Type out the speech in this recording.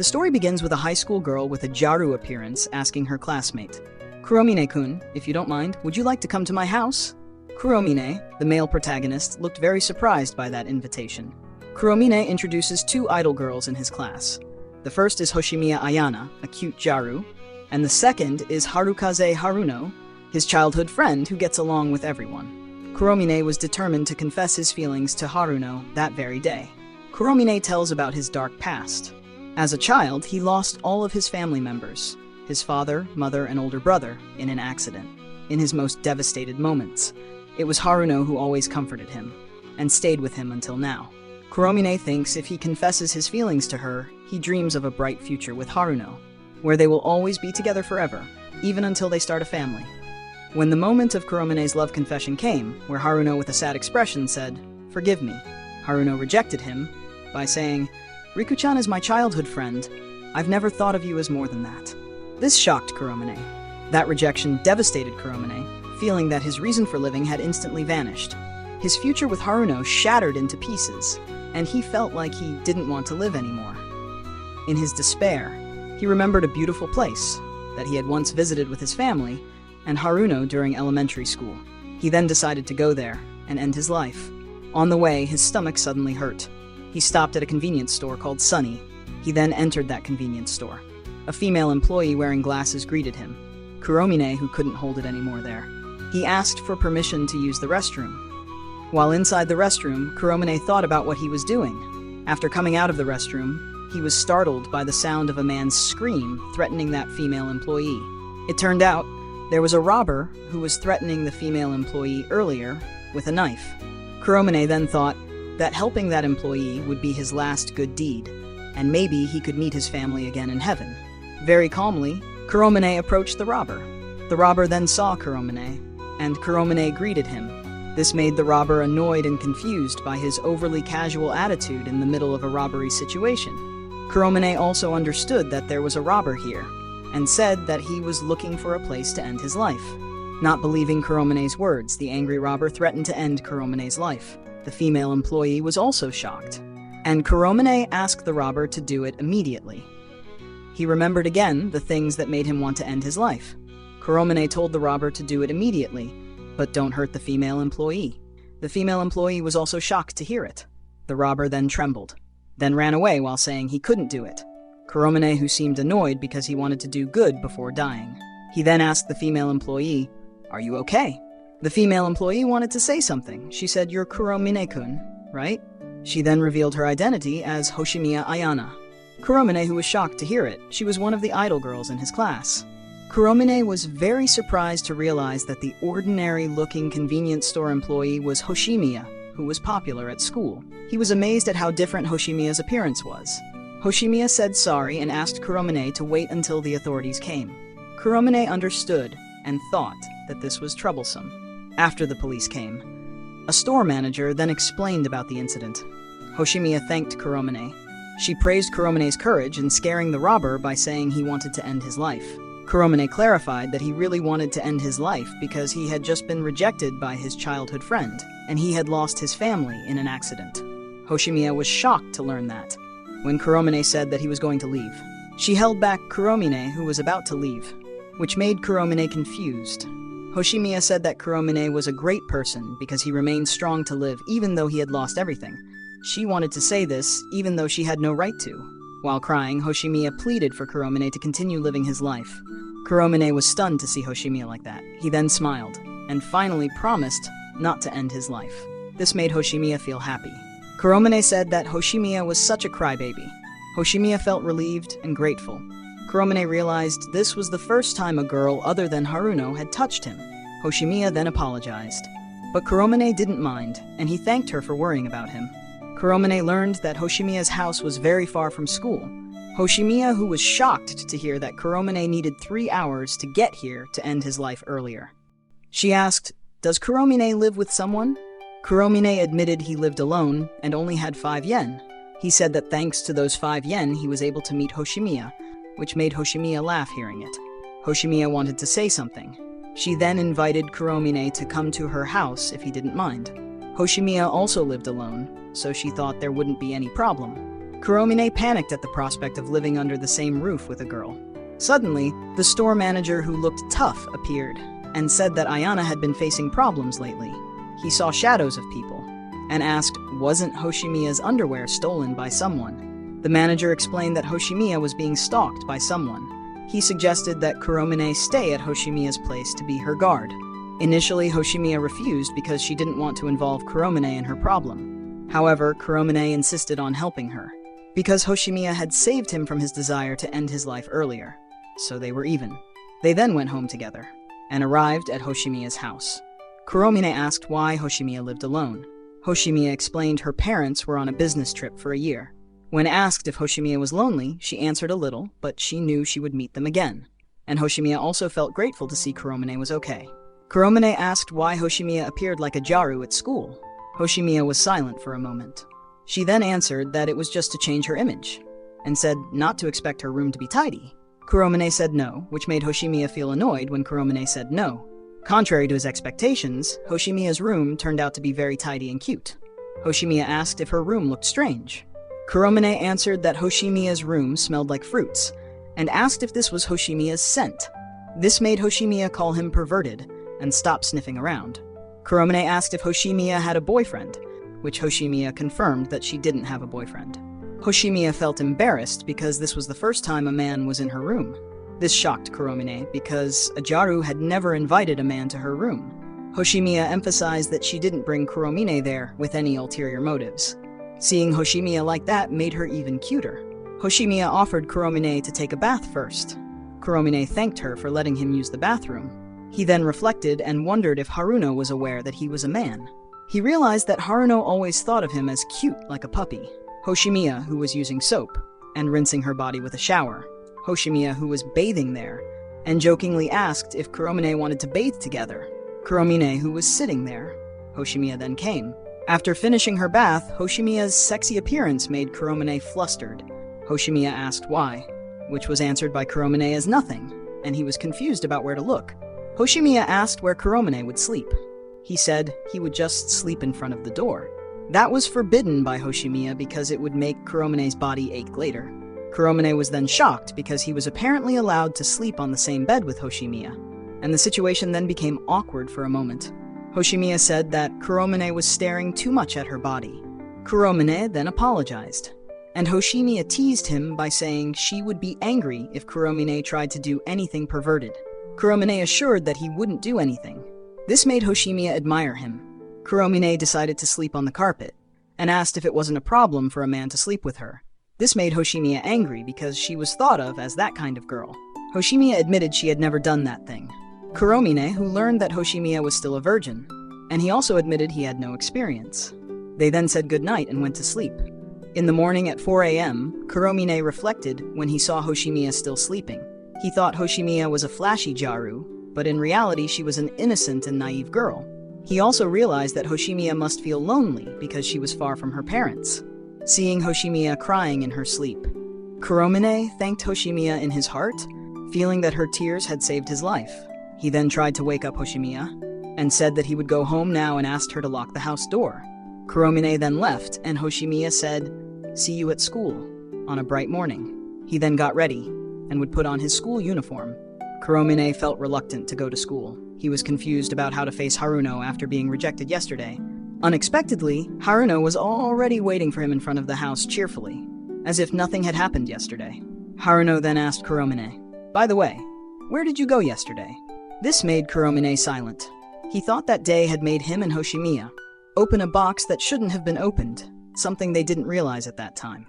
The story begins with a high school girl with a Jaru appearance asking her classmate, "Kuromine-kun, if you don't mind, would you like to come to my house?" Kuromine, the male protagonist, looked very surprised by that invitation. Kuromine introduces two idol girls in his class. The first is Hoshimiya Ayana, a cute Jaru, and the second is Harukaze Haruno, his childhood friend who gets along with everyone. Kuromine was determined to confess his feelings to Haruno that very day. Kuromine tells about his dark past. As a child, he lost all of his family members, his father, mother, and older brother, in an accident. In his most devastated moments, it was Haruno who always comforted him, and stayed with him until now. Kuromine thinks if he confesses his feelings to her, he dreams of a bright future with Haruno, where they will always be together forever, even until they start a family. When the moment of Kuromine's love confession came, where Haruno with a sad expression said, "Forgive me," Haruno rejected him by saying, "Riku-chan is my childhood friend. I've never thought of you as more than that." This shocked Kuromine. That rejection devastated Kuromine, feeling that his reason for living had instantly vanished. His future with Haruno shattered into pieces, and he felt like he didn't want to live anymore. In his despair, he remembered a beautiful place that he had once visited with his family and Haruno during elementary school. He then decided to go there and end his life. On the way, his stomach suddenly hurt. He stopped at a convenience store called Sunny. He then entered that convenience store. A female employee wearing glasses greeted him, Kuromine, who couldn't hold it anymore there. He asked for permission to use the restroom. While inside the restroom, Kuromine thought about what he was doing. After coming out of the restroom, he was startled by the sound of a man's scream threatening that female employee. It turned out there was a robber who was threatening the female employee earlier with a knife. Kuromine then thought that helping that employee would be his last good deed, and maybe he could meet his family again in heaven. Very calmly, Kuromine approached the robber. The robber then saw Kuromine, and Kuromine greeted him. This made the robber annoyed and confused by his overly casual attitude in the middle of a robbery situation. Kuromine also understood that there was a robber here, and said that he was looking for a place to end his life. Not believing Kuromine's words, the angry robber threatened to end Kuromine's life. The female employee was also shocked, and Kuromine asked the robber to do it immediately. He remembered again the things that made him want to end his life. Kuromine told the robber to do it immediately, but don't hurt the female employee. The female employee was also shocked to hear it. The robber then trembled, then ran away while saying he couldn't do it. Kuromine, who seemed annoyed because he wanted to do good before dying. He then asked the female employee, "Are you okay?" The female employee wanted to say something. She said, "You're Kuromine-kun, right?" She then revealed her identity as Hoshimiya Ayana. Kuromine, who was shocked to hear it, she was one of the idol girls in his class. Kuromine was very surprised to realize that the ordinary-looking convenience store employee was Hoshimiya, who was popular at school. He was amazed at how different Hoshimiya's appearance was. Hoshimiya said sorry and asked Kuromine to wait until the authorities came. Kuromine understood and thought that this was troublesome. After the police came, a store manager then explained about the incident. Hoshimiya thanked Kuromine. She praised Kuromine's courage in scaring the robber by saying he wanted to end his life. Kuromine clarified that he really wanted to end his life because he had just been rejected by his childhood friend, and he had lost his family in an accident. Hoshimiya was shocked to learn that, when Kuromine said that he was going to leave. She held back Kuromine, who was about to leave, which made Kuromine confused. Hoshimiya said that Kuromine was a great person because he remained strong to live even though he had lost everything. She wanted to say this even though she had no right to. While crying, Hoshimiya pleaded for Kuromine to continue living his life. Kuromine was stunned to see Hoshimiya like that. He then smiled, and finally promised not to end his life. This made Hoshimiya feel happy. Kuromine said that Hoshimiya was such a crybaby. Hoshimiya felt relieved and grateful. Kuromine realized this was the first time a girl other than Haruno had touched him. Hoshimiya then apologized. But Kuromine didn't mind, and he thanked her for worrying about him. Kuromine learned that Hoshimiya's house was very far from school. Hoshimiya, who was shocked to hear that Kuromine needed 3 hours to get here to end his life earlier. She asked, "Does Kuromine live with someone?" Kuromine admitted he lived alone and only had 5 yen. He said that thanks to those 5 yen he was able to meet Hoshimiya, which made Hoshimiya laugh hearing it. Hoshimiya wanted to say something. She then invited Kuromine to come to her house if he didn't mind. Hoshimiya also lived alone, so she thought there wouldn't be any problem. Kuromine panicked at the prospect of living under the same roof with a girl. Suddenly, the store manager who looked tough appeared and said that Ayana had been facing problems lately. He saw shadows of people and asked, wasn't Hoshimiya's underwear stolen by someone? The manager explained that Hoshimiya was being stalked by someone. He suggested that Kuromine stay at Hoshimiya's place to be her guard. Initially, Hoshimiya refused because she didn't want to involve Kuromine in her problem. However, Kuromine insisted on helping her, because Hoshimiya had saved him from his desire to end his life earlier. So they were even. They then went home together, and arrived at Hoshimiya's house. Kuromine asked why Hoshimiya lived alone. Hoshimiya explained her parents were on a business trip for a year. When asked if Hoshimiya was lonely, she answered a little, but she knew she would meet them again. And Hoshimiya also felt grateful to see Kuromine was okay. Kuromine asked why Hoshimiya appeared like a Jaru at school. Hoshimiya was silent for a moment. She then answered that it was just to change her image, and said not to expect her room to be tidy. Kuromine said no, which made Hoshimiya feel annoyed when Kuromine said no. Contrary to his expectations, Hoshimiya's room turned out to be very tidy and cute. Hoshimiya asked if her room looked strange. Kuromine answered that Hoshimiya's room smelled like fruits, and asked if this was Hoshimiya's scent. This made Hoshimiya call him perverted, and stop sniffing around. Kuromine asked if Hoshimiya had a boyfriend, which Hoshimiya confirmed that she didn't have a boyfriend. Hoshimiya felt embarrassed because this was the first time a man was in her room. This shocked Kuromine because a Jaru had never invited a man to her room. Hoshimiya emphasized that she didn't bring Kuromine there with any ulterior motives. Seeing Hoshimiya like that made her even cuter. Hoshimiya offered Kuromine to take a bath first. Kuromine thanked her for letting him use the bathroom. He then reflected and wondered if Haruno was aware that he was a man. He realized that Haruno always thought of him as cute like a puppy. Hoshimiya, who was using soap and rinsing her body with a shower. Hoshimiya, who was bathing there, and jokingly asked if Kuromine wanted to bathe together. Kuromine, who was sitting there. Hoshimiya then came. After finishing her bath, Hoshimiya's sexy appearance made Kuromine flustered. Hoshimiya asked why, which was answered by Kuromine as nothing, and he was confused about where to look. Hoshimiya asked where Kuromine would sleep. He said he would just sleep in front of the door. That was forbidden by Hoshimiya because it would make Kuromine's body ache later. Kuromine was then shocked because he was apparently allowed to sleep on the same bed with Hoshimiya, and the situation then became awkward for a moment. Hoshimiya said that Kuromine was staring too much at her body. Kuromine then apologized, and Hoshimiya teased him by saying she would be angry if Kuromine tried to do anything perverted. Kuromine assured that he wouldn't do anything. This made Hoshimiya admire him. Kuromine decided to sleep on the carpet, and asked if it wasn't a problem for a man to sleep with her. This made Hoshimiya angry because she was thought of as that kind of girl. Hoshimiya admitted she had never done that thing. Kuromine, who learned that Hoshimiya was still a virgin, and he also admitted he had no experience. They then said goodnight and went to sleep. In the morning at 4 a.m., Kuromine reflected when he saw Hoshimiya still sleeping. He thought Hoshimiya was a flashy Jaru, but in reality she was an innocent and naive girl. He also realized that Hoshimiya must feel lonely because she was far from her parents. Seeing Hoshimiya crying in her sleep, Kuromine thanked Hoshimiya in his heart, feeling that her tears had saved his life. He then tried to wake up Hoshimiya, and said that he would go home now and asked her to lock the house door. Kuromine then left, and Hoshimiya said, "See you at school," on a bright morning. He then got ready, and would put on his school uniform. Kuromine felt reluctant to go to school. He was confused about how to face Haruno after being rejected yesterday. Unexpectedly, Haruno was already waiting for him in front of the house cheerfully, as if nothing had happened yesterday. Haruno then asked Kuromine, "By the way, where did you go yesterday?" This made Kuromine silent. He thought that day had made him and Hoshimiya open a box that shouldn't have been opened, something they didn't realize at that time.